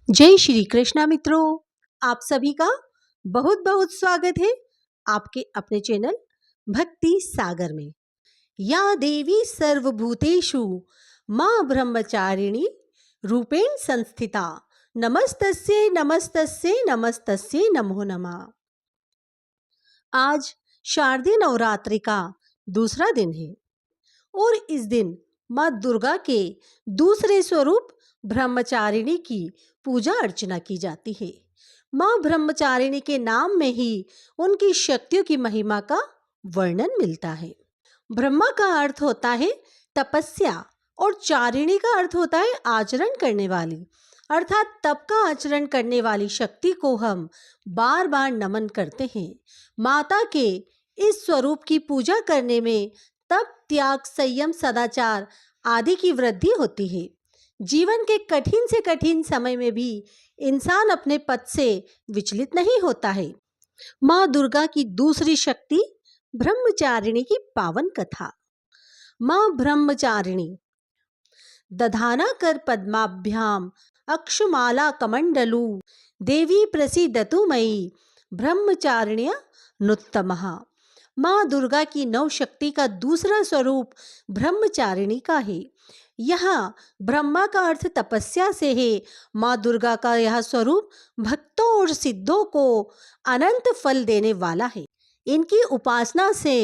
जय श्री कृष्णा मित्रों, आप सभी का बहुत बहुत स्वागत है आपके अपने चैनल भक्ति सागर में। या देवी सर्वभूतेषु माँ ब्रह्मचारिणी रूपेण संस्थिता नमस्तस्यै नमस्तस्यै नमस्तस्यै नमो नमः। आज शारदीय नवरात्रि का दूसरा दिन है और इस दिन माँ दुर्गा के दूसरे स्वरूप ब्रह्मचारिणी की पूजा अर्चना की जाती है। माँ ब्रह्मचारिणी के नाम में ही उनकी शक्तियों की महिमा का वर्णन मिलता है। ब्रह्मा का अर्थ होता है तपस्या और चारिणी का अर्थ होता है आचरण करने वाली, अर्थात तप का आचरण करने वाली शक्ति को हम बार बार नमन करते हैं। माता के इस स्वरूप की पूजा करने में तप, त्याग, संयम, सदाचार आदि की वृद्धि होती है। जीवन के कठिन से कठिन समय में भी इंसान अपने पथ से विचलित नहीं होता है। माँ दुर्गा की दूसरी शक्ति ब्रह्मचारिणी की पावन कथा। माँ ब्रह्मचारिणी दधाना कर पद्माभ्याम अक्षमाला कमंडलू देवी प्रसीदतु मयि ब्रह्मचारिण्य नुत्तमः। माँ दुर्गा की नव शक्ति का दूसरा स्वरूप ब्रह्मचारिणी का है। यहाँ ब्रह्मा का अर्थ तपस्या से है। माँ दुर्गा का यह स्वरूप भक्तों और सिद्धों को अनंत फल देने वाला है। इनकी उपासना से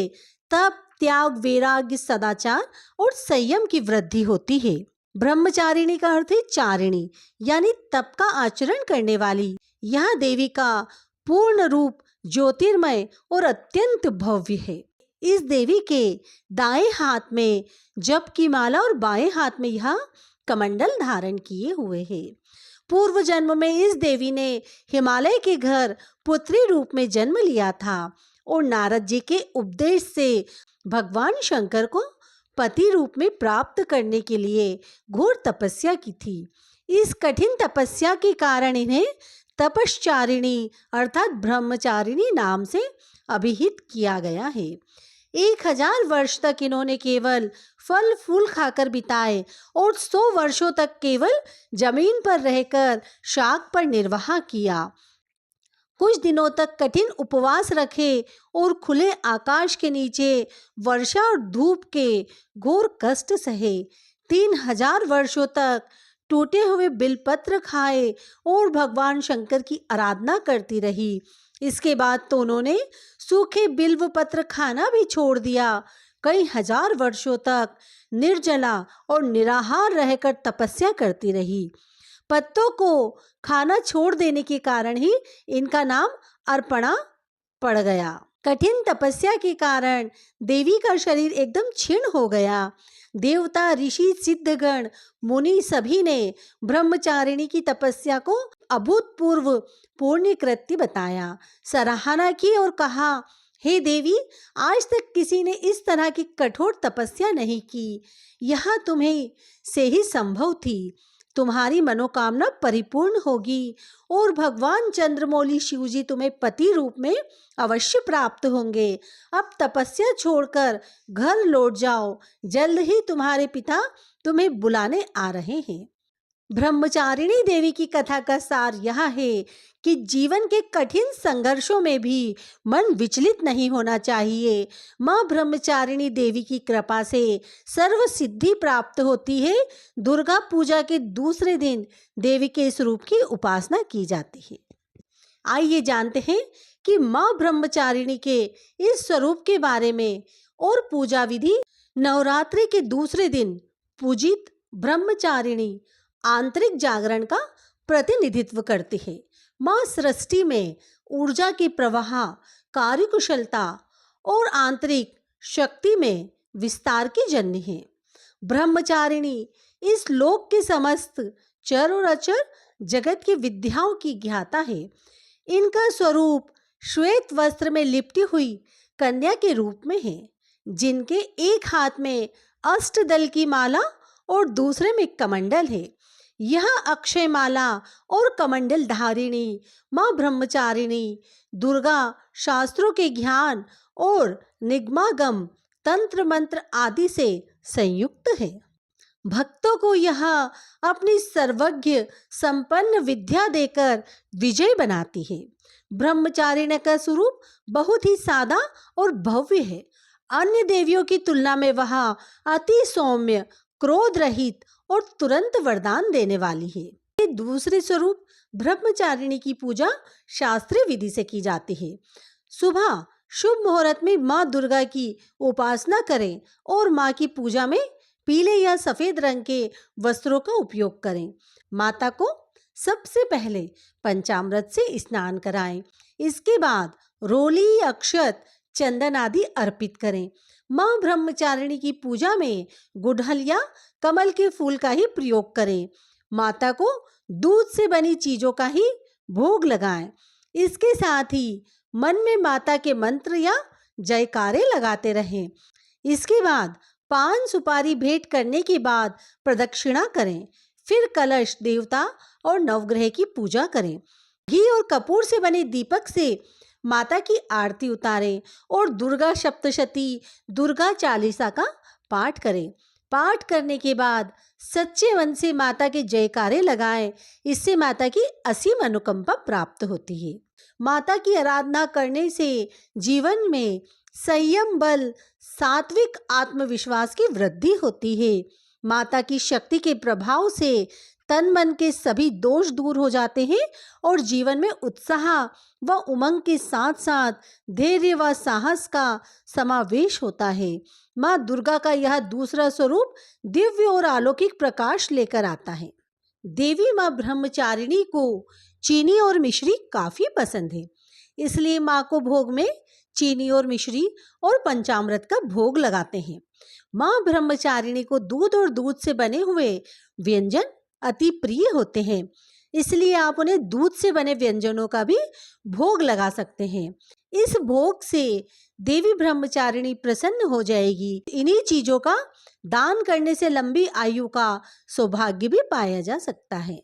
तप, त्याग, वैराग्य, सदाचार और संयम की वृद्धि होती है। ब्रह्मचारिणी का अर्थ है चारिणी, यानी तप का आचरण करने वाली। यह देवी का पूर्ण रूप ज्योतिर्मय और अत्यंत भव्य है। इस देवी के दाएं हाथ में जप की माला और बाएं हाथ में यह कमंडल धारण किए हुए है। पूर्व जन्म में इस देवी ने हिमालय के घर पुत्री रूप में जन्म लिया था और नारद जी के उपदेश से भगवान शंकर को पति रूप में प्राप्त करने के लिए घोर तपस्या की थी। इस कठिन तपस्या के कारण इन्हें तपश्चारिणी अर्थात ब्रह्मचारिणी नाम से अभिहित किया गया है। 1000 वर्ष तक इन्होंने केवल फल फूल खाकर बिताए और 100 वर्षों तक केवल जमीन पर रहकर शाक पर निर्वाह किया। कुछ दिनों तक कठिन उपवास रखे और खुले आकाश के नीचे वर्षा और धूप के घोर कष्ट सहे। 3000 वर्षों तक टूटे हुए बिलपत्र खाए और भगवान शंकर की आराधना करती रही। इसके बाद तो उन्होंने सूखे बिल्व पत्र खाना भी छोड़ दिया। कई हजार वर्षों तक निर्जला और निराहार रहकर तपस्या करती रही। पत्तों को खाना छोड़ देने के कारण ही इनका नाम अर्पणा पड़ गया। कठिन तपस्या के कारण देवी का शरीर एकदम क्षीण हो गया। देवता, ऋषि, सिद्धगण, मुनि सभी ने ब्रह्मचारिणी की तपस्या को अभूतपूर्व पुण्य कृत्य बताया, सराहना की और कहा, हे देवी, आज तक किसी ने इस तरह की कठोर तपस्या नहीं की। यह तुम्हें से ही संभव थी। तुम्हारी मनोकामना परिपूर्ण होगी और भगवान चंद्रमौली शिवजी तुम्हें पति रूप में अवश्य प्राप्त होंगे। अब तपस्या छोड़कर घर लौट जाओ, जल्द ही तुम्हारे पिता तुम्हें बुलाने आ रहे हैं। ब्रह्मचारिणी देवी की कथा का सार यह है कि जीवन के कठिन संघर्षों में भी मन विचलित नहीं होना चाहिए। माँ ब्रह्मचारिणी देवी की कृपा से सर्व सिद्धि प्राप्त होती है। दुर्गा पूजा के दूसरे दिन देवी के इस रूप की उपासना की जाती है। आइए जानते हैं कि माँ ब्रह्मचारिणी के इस स्वरूप के बारे में और पूजा विधि। नवरात्रि के दूसरे दिन पूजित ब्रह्मचारिणी आंतरिक जागरण का प्रतिनिधित्व करती है। माँ सृष्टि में ऊर्जा के प्रवाह, कार्यकुशलता और आंतरिक शक्ति में विस्तार की जननी है। ब्रह्मचारिणी इस लोक के समस्त चर और अचर जगत की विद्याओं की ज्ञाता है। इनका स्वरूप श्वेत वस्त्र में लिपटी हुई कन्या के रूप में है, जिनके एक हाथ में अष्टदल की माला और दूसरे में कमंडल है। यह अक्षय माला और कमंडल धारिणी माँ ब्रह्मचारिणी दुर्गा शास्त्रों के ज्ञान और निगमागम, तंत्र मंत्र आदि से संयुक्त है। भक्तों को यह अपनी सर्वज्ञ संपन्न विद्या देकर विजय बनाती है। ब्रह्मचारिणी का स्वरूप बहुत ही सादा और भव्य है। अन्य देवियों की तुलना में वह अति सौम्य, क्रोध रहित और तुरंत वरदान देने वाली है। ये दूसरे स्वरूप ब्रह्मचारिणी की पूजा शास्त्रीय विधि से की जाती है। सुबह शुभ मुहूर्त में माँ दुर्गा की उपासना करें और माँ की पूजा में पीले या सफेद रंग के वस्त्रों का उपयोग करें। माता को सबसे पहले पंचामृत से स्नान कराएं। इसके बाद रोली, अक्षत, चंदन आदि अर्पित करें। माँ ब्रह्मचारिणी की पूजा में गुड़हल या कमल के फूल का ही प्रयोग करें। माता को दूध से बनी चीजों का ही भोग लगाएं। इसके साथ ही मन में माता के मंत्र या जयकारे लगाते रहें। इसके बाद पान सुपारी भेंट करने के बाद प्रदक्षिणा करें। फिर कलश, देवता और नवग्रह की पूजा करें। घी और कपूर से बने दीपक से माता की आरती उतारें और दुर्गा सप्तशती, दुर्गा चालीसा का पाठ करें। पाठ करने के बाद सच्चे मन से माता के जयकारे लगाएं। इससे माता की असीम अनुकंपा प्राप्त होती है। माता की आराधना करने से जीवन में संयम, बल, सात्विक आत्मविश्वास की वृद्धि होती है। माता की शक्ति के प्रभाव से तन मन के सभी दोष दूर हो जाते हैं और जीवन में उत्साह व उमंग के साथ साथ धैर्य व साहस का समावेश होता है। माँ दुर्गा का यह दूसरा स्वरूप दिव्य और अलौकिक प्रकाश लेकर आता है। देवी माँ ब्रह्मचारिणी को चीनी और मिश्री काफी पसंद है, इसलिए माँ को भोग में चीनी और मिश्री और पंचामृत का भोग लगाते हैं। माँ ब्रह्मचारिणी को दूध और दूध से बने हुए व्यंजन अति प्रिय होते हैं, इसलिए आप उन्हें दूध से बने व्यंजनों का भी भोग लगा सकते हैं। इस भोग से देवी ब्रह्मचारिणी प्रसन्न हो जाएगी। इन्हीं चीजों का दान करने से लंबी आयु का सौभाग्य भी पाया जा सकता है।